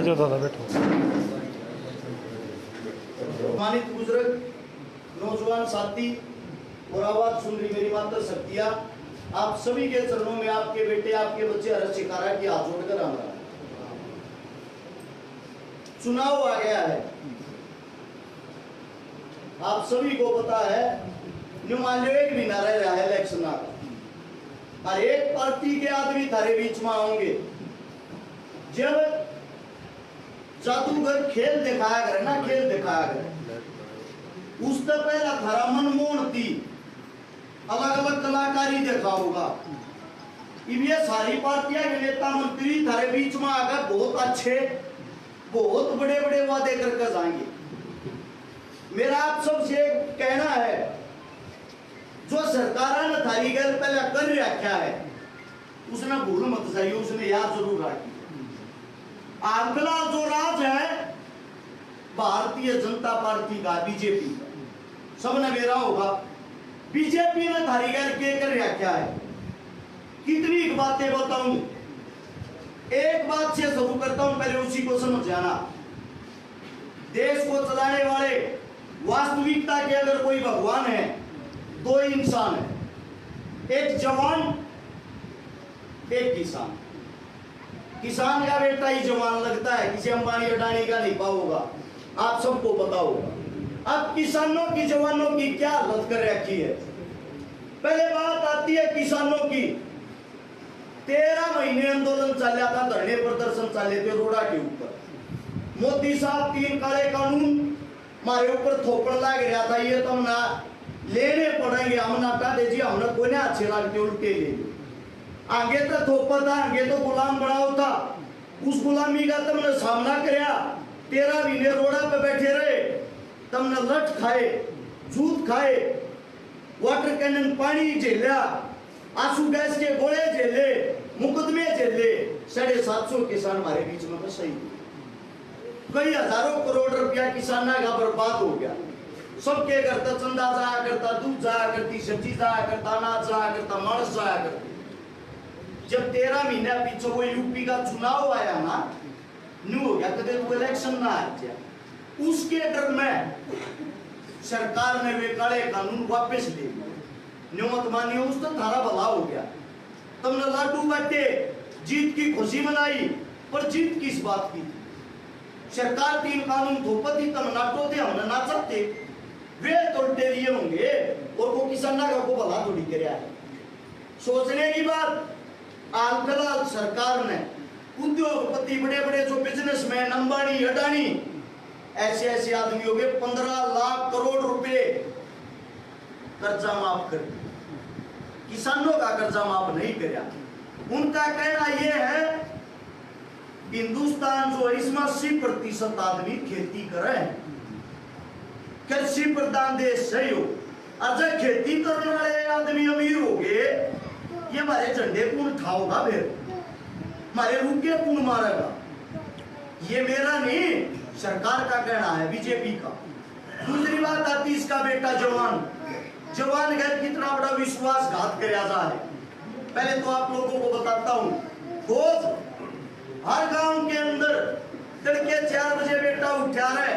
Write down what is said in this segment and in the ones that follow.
जाओ दादा बैठो। सम्मानित बुजुर्ग, नौजवान साथी और आवाज सुन रही मेरी माता शक्तियां, आप सभी के चरणों में आपके बेटे आपके बच्चे हर्ष शिकारा की हाथ जोड़कर आ रहा है। चुनाव आ गया है, आप सभी को पता है। न्यू मान लो एक महीना रह रहा है इलेक्शन का, और एक पार्टी के आदमी थारे बीच में आएंगे। जब जादूगर खेल दिखाया करे ना, खेल दिखाया करे, उससे पहला थारा मनमोहन थी, अलग अलग कलाकारी देखा होगा। अब ये सारी पार्टियां के नेता मंत्री थारे बीच में आकर बहुत अच्छे बहुत बड़े बड़े वादे करके जाएंगे। मेरा आप सबसे कहना है, जो सरकार ने थारी गल पहले कर रखा है उसने भूल मत जाइए, उसने याद जरूर रखी। अगला जो राज है भारतीय जनता पार्टी का, बीजेपी का, सबने मेरा होगा। बीजेपी ने थारी गल के कर रखा है, कितनी बातें बताऊं। एक बात से शुरू करता हूं, पहले उसी को समझ जाना। देश को चलाने वाले वास्तविकता के अगर कोई भगवान है, दो इंसान है, एक जवान एक किसान। किसान का बेटा ही जवान लगता है, किसी अंबानी अडानी का नहीं पाओगा, आप सबको पता होगा। अब किसानों की जवानों की क्या हालत कर रखी है। पहले बात आती है किसानों की। 13 महीने आंदोलन चला था, धरने प्रदर्शन चले थे रोड़ा के ऊपर। मोदी साहब 3 काले कानून हमारे ऊपर थोपड़ लग रहा था, ये तो हम ना लेने पड़ेंगे, हम ना हटा दे जी, हमने कोई ना अच्छे लगते उल्टे ले। आगे तो थोपा था, आगे तो गुलाम बनाओ था, उस गुलामी का तुमने सामना कराया। 13 महीने रोड़ा पे बैठे रहे, तुमने लठ खाए, जूत खाए, वाटर कैनन पानी झेला, आंसू गैस के गोले झेले, मुकदमे झेले। 750 किसान हमारे बीच में तो सही, कई हजारों करोड़ रुपया किसाना का बर्बाद हो गया। सबके घर तक चंदा जाया करता, दूध जाया करती, सब्जी जाया करता, अनाज जाया करता, मांस जाया करती। जब 13 महीने पीछे वो यूपी का चुनाव आया ना, न्यू हो गया, कदे वो इलेक्शन ना आया, उसके डर में सरकार ने वे काले कानून वापस ले लिए। न्यू मत मानिए, उस तो थारा भला हो गया। तुमने लाडू बांटे, जीत की खुशी मनाई, पर जीत किस बात की थी? सरकार 3 कानून थोपती, तुम नाटो थे, हमने ना सकते, वे तोड़ते लिए होंगे, और वो किसाना का को भला थोड़ी कराया है। सोचने की बात, आजकल सरकार ने उद्योगपति, बड़े बड़े जो बिजनेसमैन, अंबानी अडानी, ऐसे ऐसे आदमियों के 15 लाख करोड़ रुपए कर्जा माफ कर दिया, किसानों का कर्जा माफ नहीं किया। उनका कहना यह है हिंदुस्तान जो इसमें 80% आदमी खेती करे, कृषि प्रधान देश है यो। अगर खेती करने वाले आदमी अमीर हो गए, ये हमारे झंडे कौन उठाओगा, फिर हमारे रुके कौन मारेगा? ये मेरा नहीं, सरकार का कहना है, बीजेपी का। दूसरी बात आती इसका बेटा जवान, जवान घर कितना बड़ा विश्वासघात कराया है। पहले तो आप लोगों को बताता हूं, रोज हर गांव के अंदर तड़के 4 बजे बेटा उठा रहे,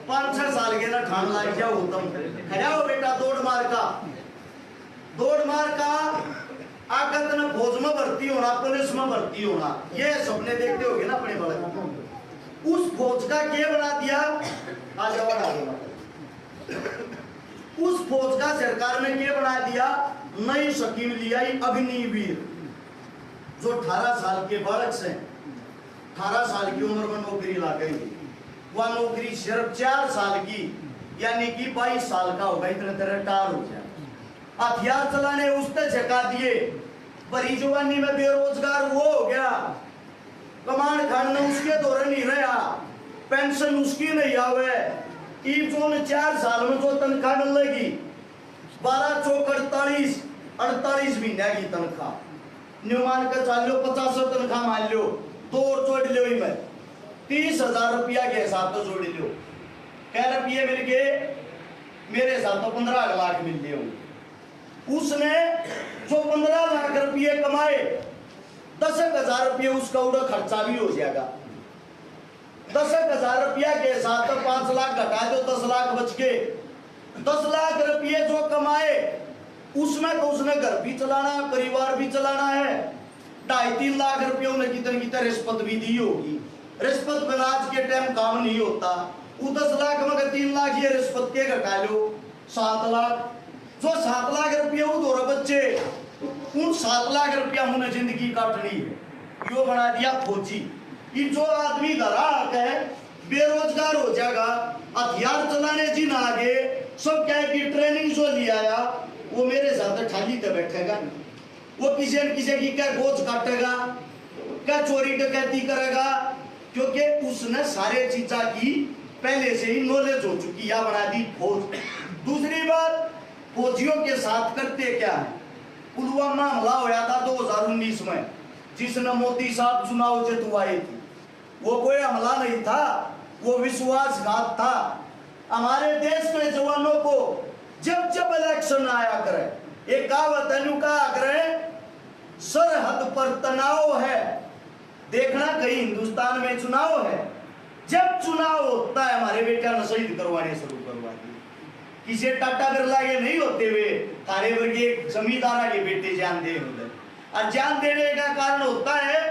5-6 साल के ना ठान लाग जाओ, तुम खड़ाओ बेटा, दौड़ मार का आगत न फौज में भर्ती होना, पुलिस में भर्ती होना, ये सपने देखते होगे ना अपने बड़े। उस फौज का क्या बना दिया, आज उस फौज का सरकार ने क्या बना दिया, नई स्कीम लिया, अग्निवीर, जो 18 साल के बालक से 18 साल की उम्र में नौकरी लागेंगे। वह नौकरी सिर्फ 4 साल की, यानी कि 22 साल का होगा, इतने तरह रिटायर हो जाए। हथियार चलाने उसने झका दिए, बड़ी जवानी में बेरोजगार वो हो गया, कमांड खाना उसके दौरे नहीं रहा, पेंशन उसकी नहीं आवे। जो 4 साल में जो तनख्वाह मिलेगी, 12 चौक 48 महीने की तनख्वाह, न्यू मान कर चल लो, 50 तनख्वाह मान लो, 2 और जोड़ लो, में 30,000 रुपया के हिसाब से जोड़ लो, कह रुपये मिल गए, मेरे हिसाब तो 15 लाख मिल गए होंगे। उसने जो 15 लाख रुपये कमाए, 10,000 रुपये उसका उड़ा खर्चा भी हो जाएगा। 10,000 रुपया के साथ तो 5 लाख घटा दो, 10 लाख बच के। 10 लाख रुपये जो कमाए उसमें तो उसने घर भी चलाना है, परिवार भी चलाना है। 2.5-3 लाख रुपये उन्हें कितने रिश्वत भी दी होगी। रिश्वत बिना आज के टाइम काम नहीं होता। वो 10 लाख में 3 लाख ये रिश्वत के घटा लो, 7 लाख। जो 7 लाख रुपये वो दो बच्चे, उन 7 लाख रुपया उन्हें जिंदगी काटनी है। यो बना दिया फौजी। ये जो आदमी ग्राहक है बेरोजगार हो जाएगा, हथियार चलाने जी ना आगे, सब क्या की ट्रेनिंग जो लिया आया वो मेरे साथ ठाली पे बैठेगा। वो किसी न किसी की क्या गोच काटेगा, क्या चोरी डकैती करेगा, क्योंकि उसने सारे चीजा की पहले से ही नॉलेज हो चुकी है। बना दी फौज। दूसरी बात, फौजियों के साथ करते क्या है। पुलवामा हमला होया था 2019 में, जिसने मोदी साहब चुनाव जितवाए थे। वो कोई हमला नहीं था, वो विश्वासघात था। हमारे देश के जवानों को जब जब इलेक्शन आया करे, एक कहावत कहा करे, सरहद पर तनाव है, देखना कहीं हिंदुस्तान में चुनाव है। जब चुनाव होता है हमारे बेटा ने शहीद करवाने शुरू करवा दिए। किसी टाटा बिरला के नहीं होते हुए थारे वर्गे जमींदारा के बेटे जान दे उधर। और जान देने का कारण होता है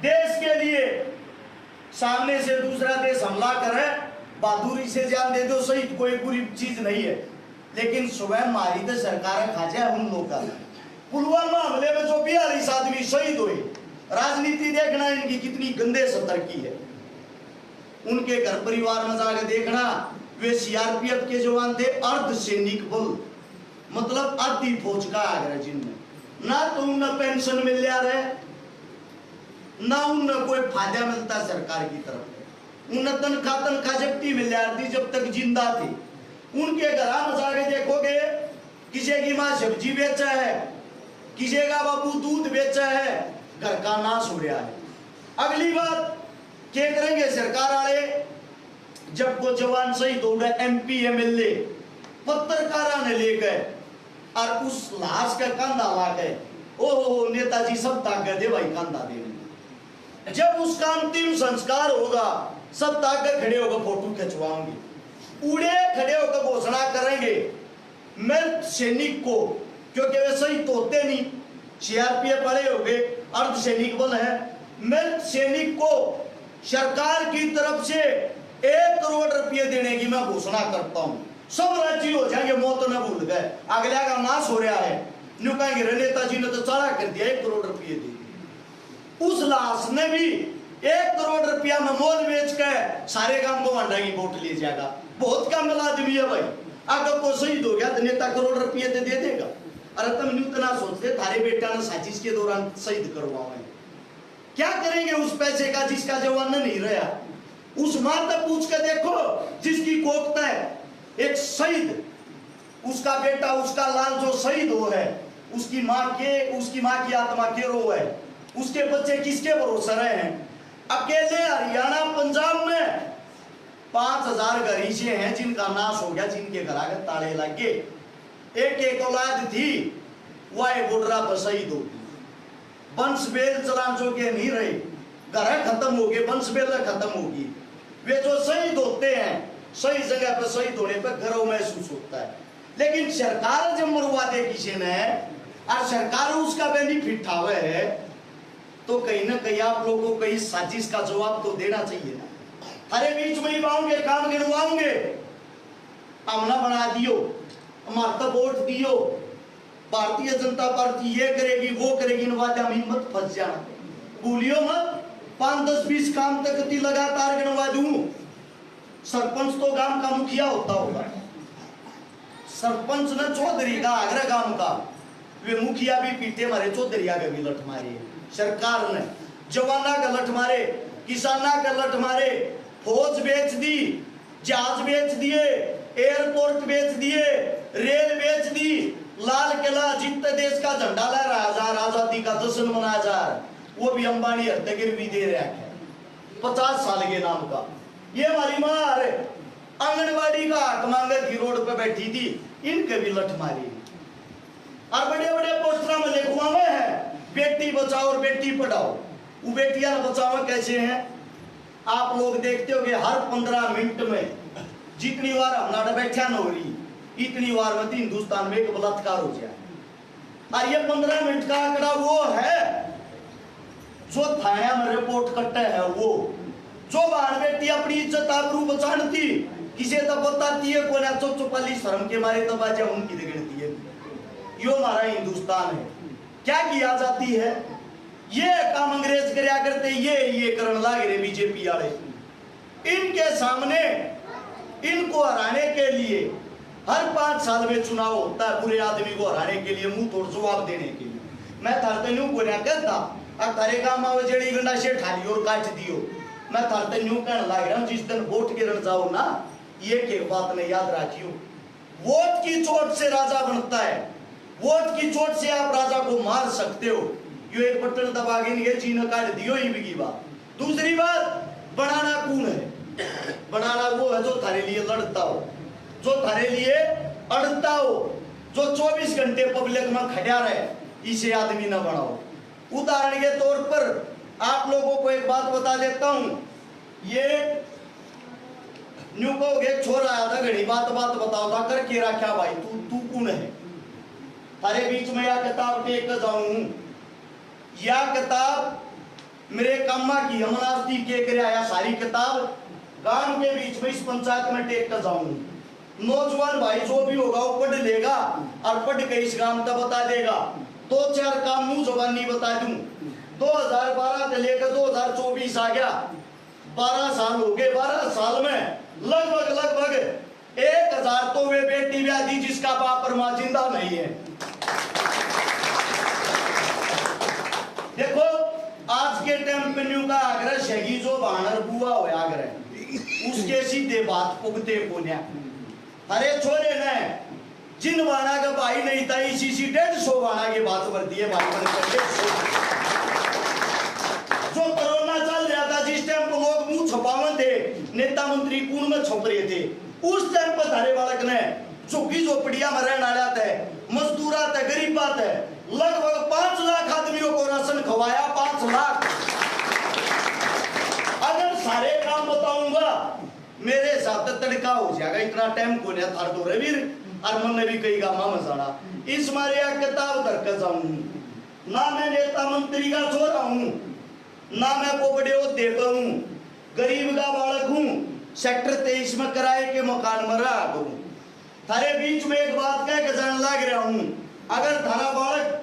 देश के लिए सामने से दूसरा देश हमला करे, बहादुरी से जान दे दो, शहीद कोई बुरी चीज नहीं है। लेकिन स्वयं मारी तो सरकार खा जाए उन लोगों का। पुलवामा हमले में जो 42 आदमी शहीद हुए, राजनीति देखना इनकी कितनी गंदे सतर की है। उनके घर परिवार में जाकर देखना, वे सीआरपीएफ के जवान थे, अर्ध सैनिक बल, मतलब आधी फौज का आगरा, जिनमें ना तो उन्हें पेंशन मिल जा रहे, ना उन्हें कोई फायदा मिलता सरकार की तरफ। उन्हें तनख्वाह जब्ती मिल जाती जब तक जिंदा थे। उनके घर में जाके देखोगे, किसी की माँ सब्जी बेचा है, किसी का बाबू दूध बेचा है, घर का नाश हो रहा है। अगली बात क्या करेंगे सरकार वाले, जब वो जवान शहीद हो गए, एमपी एमएलए पत्रकारों ने ले गए और उस लाश का कंधा ला गए, ओहो नेताजी सब ताकत दे भाई कंधा दे। जब उसका अंतिम संस्कार होगा सब ताकत खड़े होकर फोटो खिंचवाएंगे, उड़े खड़े होकर घोषणा करेंगे मैं सैनिक को, क्योंकि वे शहीद होते नहीं, सीआरपीएफ वाले हो गए, अर्ध सैनिक बल है, मैं सैनिक को सरकार की तरफ से 1 करोड़ रुपये देने की मैं घोषणा करता हूं। सब राजी हो जाएंगे, मौत न भूल गए, अगले का नाश हो रहा है, न्यू कहेंगे नेताजी ने तो चढ़ा कर दिया, 1 करोड़ रुपये दे दिए। उस लाश ने भी 1 करोड़ रुपया में मोल बेच के सारे काम को वंडा की वोट ले जाएगा। बहुत कम आदमी है भाई, अगर कोई शहीद हो गया तो नेता करोड़ रुपये दे देगा। अरे तुम न्यू तना सोचते थारे बेटा ने साजिश के दौरान शहीद करवाए, क्या करेंगे उस पैसे का जिसका जवान नहीं रहा। उस मां तक पूछ के देखो जिसकी कोख है, एक शहीद, उसका बेटा उसका लाल जो शहीद हो है, उसकी माँ की आत्मा के रो है, उसके बच्चे किसके भरोसे रहे हैं। अकेले हरियाणा पंजाब में 5000 गरीचे हैं जिनका नाश हो गया, जिनके घर आगे ताले लग गए। एक औलाद थी वह बुढ़ा पर शहीद हो गई, वंश बेल चलान जो के नहीं रहे, घर खत्म हो गए, वंश बेल खत्म होगी। वे जो शहीद होते हैं सही जगह पर शहीद होने पर गर्व महसूस होता है। लेकिन सरकार जब मरवा दे किसी ने और सरकार उसका बेनिफिट ठावे है, तो कहीं ना कहीं आप लोगों को इस साजिश का जवाब तो देना चाहिए ना। अरे बीच में ही पाऊंगे, काम गिनवाओगे, अमला बना दियो, हमारा वोट दियो, भारतीय जनता पार्टी ये करेगी वो करेगी, नवादा में मत फंस जाना, भूलियो मत। 5, 10, 20 काम तक लगातार गिनवा दूं। सरपंच तो गांव का मुखिया होता होगा, सरपंच ने चौधरी का आगरा गांव का, वे मुखिया भी पीटे मारे, चौधरिया का भी लठ मारे, सरकार ने जवाना का लठ मारे, किसाना का लठ मारे, फौज बेच दी, जहाज बेच दिए, एयरपोर्ट बेच दिए, रेल बेच दी, लाल किला जितने देश का झंडा लहरा हजार, आजादी का जश्न मनाया जा रहा है, वो भी अंबानी हत्यागिर भी दे रहा है 50 साल के नाम का। ये हमारी माँ आंगनबाड़ी का हक मांगे थी, रोड पे बैठी थी, इनके भी लठ मारी और बड़े बड़े पोस्टर में लिखवावे हैं बेटी बचाओ और बेटी पढ़ाओ। वो बेटियां बचाओ कैसे हैं, आप लोग देखते होगे हर 15 मिनट में जितनी बार हमारा बैठा न हो रही इतनी बार में हिंदुस्तान में एक बलात्कार हो जाए। और ये 15 मिनट का आंकड़ा वो है जो थाना में रिपोर्ट करते हैं, वो जो बाहर बेटी अपनी इज्जत आबरू बचाती किसे तो बताती है कोई ना चुपचाली शर्म के मारे तो बाजा उनकी गिनती है। यो हमारा हिंदुस्तान है। क्या किया जाती है, ये काम अंग्रेज करया करते, ये करने लगे रे बीजेपी वाले। इनके सामने इनको हराने के लिए हर 5 साल में चुनाव होता है, पूरे आदमी को हराने के लिए, मुंह तोड़ जवाब देने के लिए। मैं थारते न्यू बोलिया करता अब थारे काम आवे जेड़ी गंडा से ठाली और काट दियो। मैं थारते न्यू कहने लग रहा हूं जिस दिन वोट गिरन जाओ ना, ये के बात ने याद रखियो, वोट की चोट से राजा बनता है, वोट की चोट से आप राजा को मार सकते हो। यो एक बटन दबा के ये चीन काट दियो ही बिगी बात। दूसरी बात, बनाना कौन है? बनाना वो है जो थारे लिए लड़ता हो, जो थारे लिए अड़ता हो, जो 24 घंटे पब्लिक में खड़ा रहे, इसे आदमी न बनाओ। उदाहरण के तौर पर आप लोगों को एक बात बता देता हूं, ये न्यू कहोगे छोरा आया था घड़ी बात बताओ था करके रखा भाई तू कौन है? थारे बीच में या किताब टेक कर जाऊं, या किताब मेरे कामा की हमनास्ती के करे आया, सारी किताब गांव के बीच में इस पंचायत में टेक कर जाऊं। नौजवान भाई जो भी होगा वो पढ़ लेगा और पढ़ के इस गांव तक बता देगा। 2-4 काम मुंह जबानी बता दूं। 2012 से लेकर 2024 आ गया, 12 साल हो गए। 12 साल में लगभग 1000 तो वे बेटी ब्याह दी जिसका बाप और मां जिंदा नहीं है। देखो आज के टाइम पे न्यू का आग्रह शगी जो बानर बुआ हो आग्रह उसके सीधे बात पुगते कोन्या। अरे छोरे ने जिन बाना का भाई नहीं था इसी 150 बाना की बात बढ़ती है भाई बन करके। जो कोरोना चल रहा था जिस टाइम पर लोग मुंह छुपावन थे, नेता मंत्री कून में छुप रहे थे, उस टाइम पर थारे बालक ने झुग्गी झोपड़िया में रहने वाला थे, मजदूरा थे, गरीबा थे, लगभग 5 लाख आदमियों को राशन खवाया। 5 लाख। अगर सारे काम बताऊंगा मेरे हिसाब से तड़का हो जाएगा, इतना टाइम को नहीं थार दो रवीर और मन ने भी कई गामा मसाड़ा। इस मारे किताब धरकर जाऊं ना, मैं नेता मंत्री का छोरा हूं ना, मैं पोपड़े होते हूं, गरीब का बालक हूं, सेक्टर 23 में किराए के मकान में रहा करूं। थारे बीच में एक बात कह के जान लग रहा हूं, अगर थारा बालक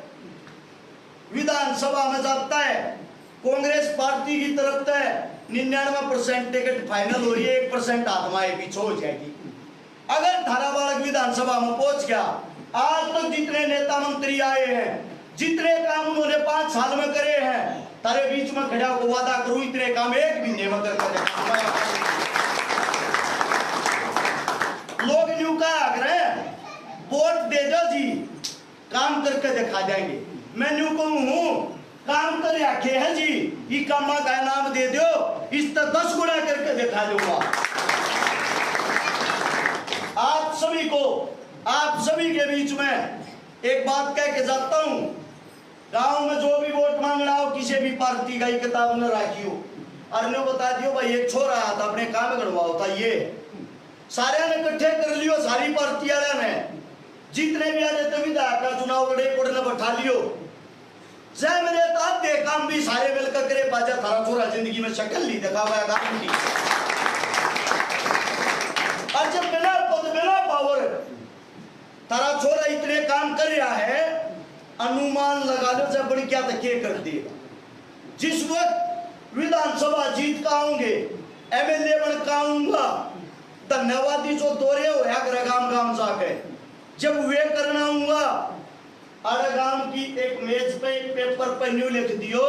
विधानसभा में जाता है कांग्रेस पार्टी की तरफ से 99% टिकट फाइनल हो रही है, 1% आत्माएं पीछे हो जाएगी। अगर थारा बालक विधानसभा में पहुंच गया, आज तक जितने नेता मंत्री आए हैं, जितने काम उन्होंने 5 साल में करे हैं, तारे बीच में खड़ा को वादा करूं इतने काम एक महीने में करके लोग न्यू का आग्रह वोट दे दो जी, काम करके दिखा जाएंगे। मैं न्यू कहूं काम करे आखे हैं जी, ये कामा का नाम दे दो, इस तरह 10 गुना करके दिखा दूंगा। आप सभी के बीच में एक बात कह के जाता हूं, गांव में जो भी वोट मांगना हो किसी भी पार्टी का किताब न रखियो और ने बता दियो भाई एक छोरा आया था अपने काम गड़वाओ था, ये सारे ने इकट्ठे कर लियो, सारी पार्टी वाले ने जितने भी आने तो विधायक का चुनाव लड़े कोड़ने बैठा लियो, जय मेरे ताप दे काम भी सारे मिलकर करे, बाजा थारा छोरा जिंदगी में शक्ल नहीं देखा हुआ काम नहीं। और जब बिना पद बिना पावर तारा छोरा इतने काम कर रहा है, अनुमान लगा लो जब बड़ी क्या तक कर देगा। जिस वक्त विधानसभा जीत का आऊंगे, एमएलए बन का आऊंगा, धन्यवादी जो दौरे हो गांव गांव जाके जब वे करना आऊंगा, अरे गांव की एक मेज पे एक पेपर पर न्यू लिख दियो,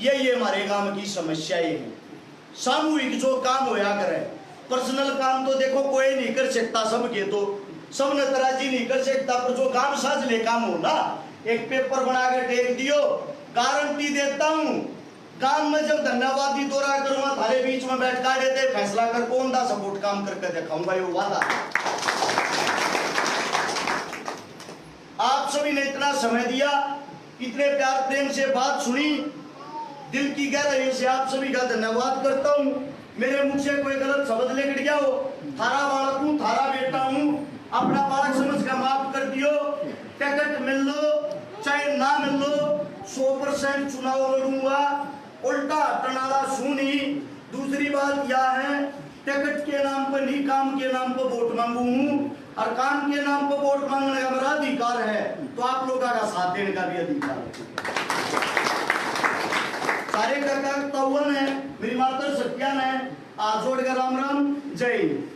ये हमारे गांव की समस्याएं हैं। सामूहिक जो काम होया करे, पर्सनल काम तो देखो कोई नहीं कर सकता, सबके तो सब नतराजी नहीं कर सकता, पर जो काम साझले काम हो ना, एक पेपर बना के टेक दियो, गारंटी देता हूं काम में जब धन्यवादी दौरा करूंगा थारे बीच में बैठ का देते फैसला कर कौन दा सपोर्ट काम करके दिखाऊंगा, ये वादा। आप सभी ने इतना समय दिया, इतने प्यार प्रेम से बात सुनी, दिल की गहराइयों से आप सभी का धन्यवाद करता हूं। मेरे मुख से कोई गलत शब्द लेकर गया हो, थारा बालक हूँ, थारा बेटा हूँ, अपना बालक समझ कर माफ कर दियो। टिकट मिल लो चाहे ना मिल लो, 100% चुनाव लड़ूंगा, उल्टा टनाला सुनी। दूसरी बात यह है, टिकट के नाम पर नहीं, काम के नाम पर वोट मांगू हूँ, और काम के नाम पर वोट मांगने का मेरा अधिकार है, तो आप लोगों का साथ देने का भी अधिकार है। सारे का तवन है, मेरी माता सत्यान है। आज जोड़ कर राम राम, जय हिंद।